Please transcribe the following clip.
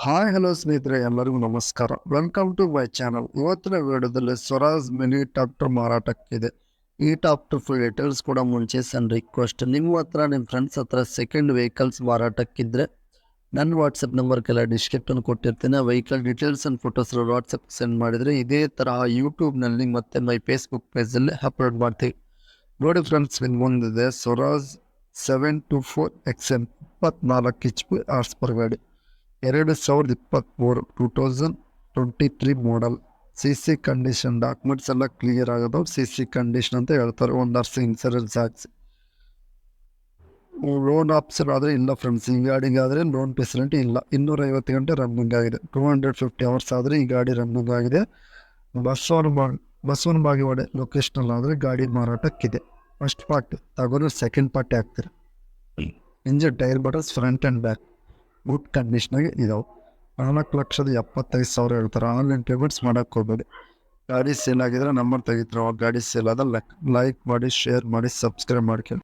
Hi hello ಸ್ನೇಹಿತರೆ, ಎಲ್ಲರಿಗೂ ನಮಸ್ಕಾರ. Welcome to my channel. ಇವತ್ತಿನ ವಿಡಿಯೋದಲ್ಲಿ ಸ್ವರಾಜ್ ಮಿನಿ ಟ್ರಾಕ್ಟರ್ ಮಾರಾಟಕ್ಕಿದೆ. ಈ ಟ್ರಾಕ್ಟರ್ ಫುಲ್ ಡೀಟೇಲ್ಸ್ ಕೂಡ ಮುಂಚೆ ಸಣ್ಣ ರಿಕ್ವೆಸ್ಟ್, ನಿಮ್ಮ ಹತ್ರ ನಿಮ್ಮ ಫ್ರೆಂಡ್ಸ್ ಹತ್ರ ಸೆಕೆಂಡ್ ವೆಹಿಕಲ್ಸ್ ಮಾರಾಟಕ್ಕಿದ್ರೆ ನನ್ನ ವಾಟ್ಸಪ್ ನಂಬರ್ಗೆಲ್ಲ ಡಿಸ್ಕ್ರಿಪ್ಷನ್ ಕೊಟ್ಟಿರ್ತೀನಿ. Vehicle details and photos WhatsApp send ಮಾಡಿದರೆ ಇದೇ ಥರ ಯೂಟ್ಯೂಬ್ನಲ್ಲಿ ಮತ್ತು ಮೈ ಫೇಸ್ಬುಕ್ ಪೇಜಲ್ಲಿ ಅಪ್ಲೋಡ್ ಮಾಡ್ತೀವಿ. ನೋಡಿ ಫ್ರೆಂಡ್ಸ್, ನಿಮ್ಮ ಮುಂದಿದೆ Swaraj 724 XM 24 HP horse per ಗಾಡಿ. 2023 2023 ಮಾಡಲ್. ಸಿ ಕಂಡೀಷನ್ ಡಾಕ್ಯುಮೆಂಟ್ಸ್ ಎಲ್ಲ ಕ್ಲಿಯರ್ ಆಗೋದು. ಸಿ ಕಂಡೀಷನ್ ಅಂತ ಹೇಳ್ತಾರೆ. 1 ವರ್ಷ ಇನ್ಸೂರೆನ್ಸ್ ಹಾಕ್ಸಿ. ಲೋನ್ ಆಪ್ಷನ್ ಆದರೆ ಇಲ್ಲ ಫ್ರೆಂಡ್ಸ್. ಈ ಗಾಡಿಗೆ ಆದರೆ ಲೋನ್ ಫೆಸಿಲಿಟಿ ಇಲ್ಲ. 250 ಗಂಟೆ ರನ್ನಿಂಗ್ ಆಗಿದೆ. 250 ಅವರ್ಸ್ ಆದರೆ ಈ ಗಾಡಿ ರನ್ನಿಂಗ್ ಆಗಿದೆ. ಬಸವನ ಬಾಗೇವಾಡಿ ಲೊಕೇಶನಲ್ಲಿ ಆದರೆ ಗಾಡಿ ಮಾರಾಟಕ್ಕಿದೆ. ಫಸ್ಟ್ ಪಾರ್ಟ್ ತಗೊಂಡು ಸೆಕೆಂಡ್ ಪಾರ್ಟಿ ಹಾಕ್ತೀರಿ. Engine tyre buttons front and back good ಕಂಡೀಷನಾಗೆ ಇದಾವೆ. 4,75,000 ಹೇಳ್ತಾರೆ. ಆನ್ಲೈನ್ ಪೇಮೆಂಟ್ಸ್ ಮಾಡೋಕ್ಕೆ ಹೋಗ್ಬೇಡಿ. ಗಾಡಿ ಸೇಲ್ ಆಗಿದ್ರೆ ನಂಬರ್ ತೆಗಿತಾರೆ. ಗಾಡಿ ಸೇಲ್ ಆದ ಲೈಕ್ ಮಾಡಿ, ಶೇರ್ ಮಾಡಿ, ಸಬ್ಸ್ಕ್ರೈಬ್ ಮಾಡ್ಕೊಳ್ಳಿ.